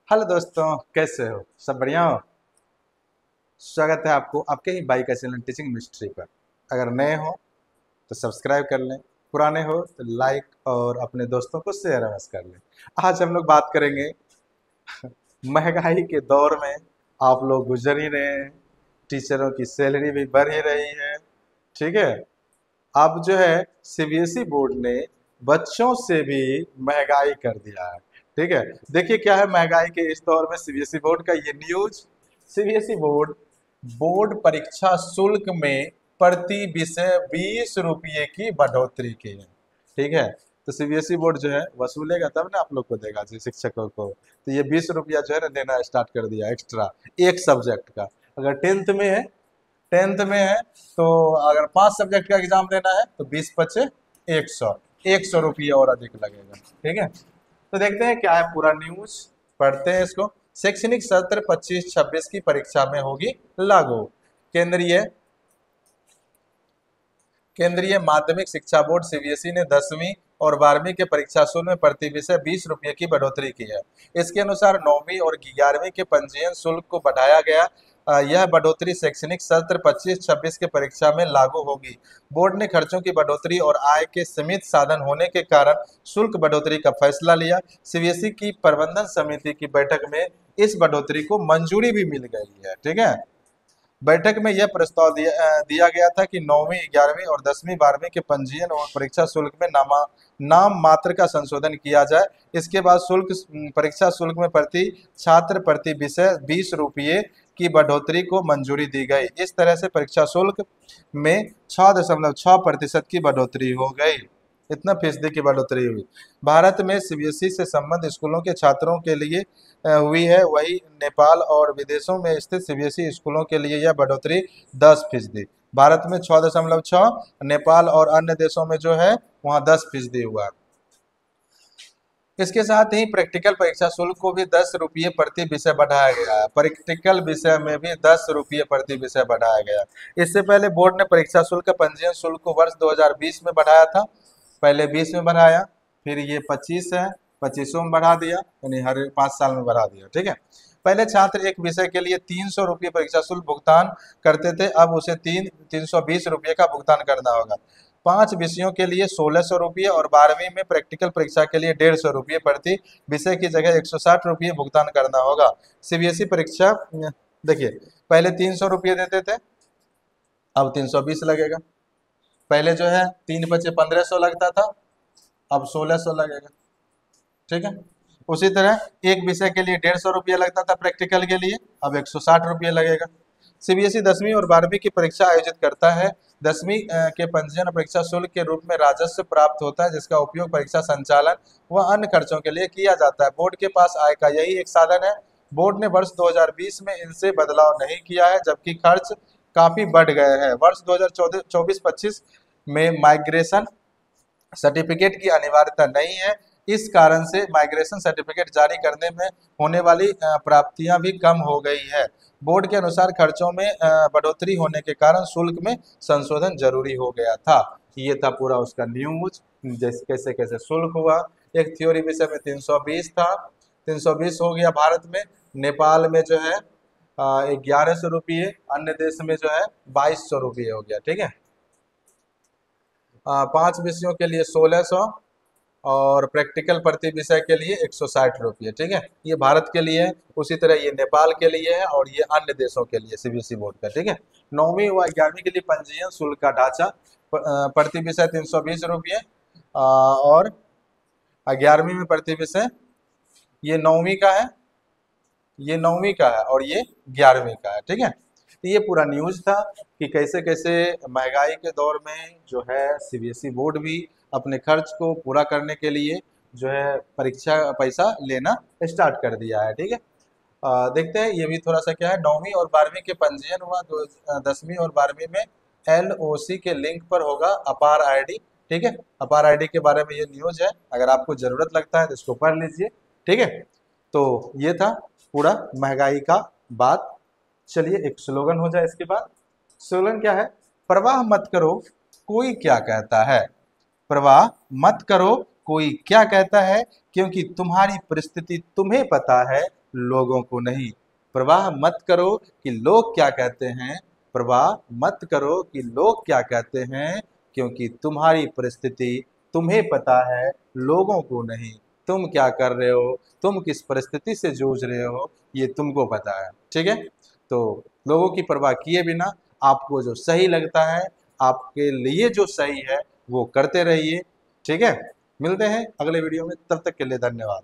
Hello दोस्तों, कैसे हो? सब बढ़िया हो? स्वागत है आपको आपके ही बाइक का चैनल टीचिंग मिस्ट्री पर। अगर नए हो तो सब्सक्राइब कर लें, पुराने हो तो लाइक और अपने दोस्तों को शेयर अवश्य कर लें। आज हम लोग बात करेंगे महंगाई के दौर में आप लोग गुजर ही रहे हैं, टीचरों की सैलरी भी बढ़ ही रही है। ठीक है। अब जो है सीबीएसई बोर्ड ने बच्चों से भी महंगाई कर दिया है। ठीक है। देखिए क्या है महंगाई के इस दौर में सीबीएसई बोर्ड का ये न्यूज। सीबीएसई बोर्ड बोर्ड परीक्षा शुल्क में प्रति विषय 20 रुपये की बढ़ोतरी की है। ठीक है। तो सीबीएसई बोर्ड जो है वसूलेगा तब ना आप लोग को देगा जी, शिक्षकों को। तो ये 20 रुपया जो है ना देना स्टार्ट कर दिया एक्स्ट्रा, एक सब्जेक्ट का। अगर टेंथ में है तो अगर 5 सब्जेक्ट का एग्जाम देना है तो 20 × 5 = 100। 100 रुपये और अधिक लगेगा। ठीक है। तो देखते हैं क्या है पूरा न्यूज, पढ़ते हैं इसको। शैक्षणिक सत्र 25-26 की परीक्षा में होगी लागू। केंद्रीय केंद्रीय माध्यमिक शिक्षा बोर्ड सीबीएसई ने 10वीं और 12वीं के परीक्षा शुल्क में प्रति विषय 20 रुपये की बढ़ोतरी की है। इसके अनुसार 9वीं और 11वीं के पंजीयन शुल्क को बढ़ाया गया। यह बढ़ोतरी शैक्षणिक सत्र 25-26 के परीक्षा में लागू होगी। बोर्ड ने खर्चों की बढ़ोतरी और आय के सीमित साधन होने के कारण शुल्क बढ़ोतरी का फैसला लिया। सीबीएसई की प्रबंधन समिति की बैठक में इस बढ़ोतरी को मंजूरी भी मिल गई है। ठीक है। बैठक में यह प्रस्ताव दिया गया था कि 9वीं 11वीं और 10वीं 12वीं के पंजीयन और परीक्षा शुल्क में नाम मात्र का संशोधन किया जाए। इसके बाद परीक्षा शुल्क में प्रति छात्र प्रति विषय 20 रुपये की बढ़ोतरी को मंजूरी दी गई। इस तरह से परीक्षा शुल्क में 6.6% की बढ़ोतरी हो गई। इतना फीसदी की बढ़ोतरी हुई। भारत में सीबीएसई से संबद्ध स्कूलों के छात्रों के लिए हुई है, वही नेपाल और विदेशों में स्थित सीबीएसई स्कूलों के लिए यह बढ़ोतरी 10%। भारत में 6.6, नेपाल और अन्य देशों में जो है वहाँ 10% हुआ है। इसके साथ ही प्रैक्टिकल परीक्षा शुल्क को भी 10 रुपये प्रति विषय बढ़ाया गया है। प्रैक्टिकल विषय में भी 10 रुपये प्रति विषय बढ़ाया गया। इससे पहले बोर्ड ने परीक्षा शुल्क का पंजीयन शुल्क को वर्ष 2020 में बढ़ाया था। पहले 20 में बढ़ाया, फिर ये 25 है, 25 में बढ़ा दिया, यानी हर 5 साल में बढ़ा दिया। ठीक है। पहले छात्र एक विषय के लिए 300 रुपये परीक्षा शुल्क भुगतान करते थे, अब उसे 320 रुपये का भुगतान करना होगा। 5 विषयों के लिए 1600 रुपये और 12वीं में प्रैक्टिकल परीक्षा के लिए 150 रुपये प्रति विषय की जगह 160 रुपये भुगतान करना होगा। सीबीएसई परीक्षा देखिए पहले 300 रुपये देते थे, अब 320 लगेगा। पहले जो है 3 × 5 = 1500 लगता था, अब 1600 लगेगा। ठीक है। उसी तरह एक विषय के लिए 150 रुपये लगता था प्रैक्टिकल के लिए, अब 160 रुपये लगेगा। सीबीएसई 10वीं और 12वीं की परीक्षा आयोजित करता है। 10वीं के पंजीयन परीक्षा शुल्क के रूप में राजस्व प्राप्त होता है, जिसका उपयोग परीक्षा संचालन व अन्य खर्चों के लिए किया जाता है। बोर्ड के पास आय का यही एक साधन है। बोर्ड ने वर्ष 2020 में इनसे बदलाव नहीं किया है, जबकि खर्च काफी बढ़ गए हैं। वर्ष 2024-25 में माइग्रेशन सर्टिफिकेट की अनिवार्यता नहीं है। इस कारण से माइग्रेशन सर्टिफिकेट जारी करने में होने वाली प्राप्तियां भी कम हो गई है। बोर्ड के अनुसार खर्चों में बढ़ोतरी होने के कारण शुल्क में संशोधन जरूरी हो गया था। ये था पूरा उसका न्यूज, जैसे कैसे कैसे शुल्क हुआ। एक थ्योरी विषय में 320 था, 320 हो गया भारत में। नेपाल में जो है 1100 रुपये, अन्य देश में जो है 2200 रुपये हो गया। ठीक है। 5 विषयों के लिए 1600 और प्रैक्टिकल प्रति विषय के लिए 160 रुपये। ठीक है। ये भारत के लिए है, उसी तरह ये नेपाल के लिए है और ये अन्य देशों के लिए सीबीएसई बोर्ड का। ठीक है। 9वीं व 11वीं के लिए पंजीयन शुल्क का ढांचा प्रति विषय 320 रुपये और 11वीं में प्रति विषय, ये 9वीं का है, ये 9वीं का है और ये 11वीं का है। ठीक है। तो ये पूरा न्यूज था कि कैसे कैसे महंगाई के दौर में जो है सीबीएसई बोर्ड भी अपने खर्च को पूरा करने के लिए जो है परीक्षा पैसा लेना स्टार्ट कर दिया है। ठीक है। देखते हैं ये भी थोड़ा सा क्या है। 9वीं और 12वीं के पंजीयन हुआ 10वीं और 12वीं में एलओसी के लिंक पर होगा अपार आईडी। ठीक है। अपार आईडी के बारे में ये न्यूज है, अगर आपको जरूरत लगता है तो इसको पढ़ लीजिए। ठीक है। तो ये था पूरा महंगाई का बात। चलिए एक स्लोगन हो जाए इसके बाद। स्लोगन क्या है? परवाह मत करो कोई क्या कहता है, परवाह मत करो कोई क्या कहता है, क्योंकि तुम्हारी परिस्थिति तुम्हें पता है, लोगों को नहीं। परवाह मत करो कि लोग क्या कहते हैं, परवाह मत करो कि लोग क्या कहते हैं, क्योंकि तुम्हारी परिस्थिति तुम्हें पता है, लोगों को नहीं। तुम क्या कर रहे हो, तुम किस परिस्थिति से जूझ रहे हो, ये तुमको पता है। ठीक है, तो लोगों की परवाह किए बिना आपको जो सही लगता है, आपके लिए जो सही है, वो करते रहिए। ठीक है, मिलते हैं अगले वीडियो में, तब तक के लिए धन्यवाद।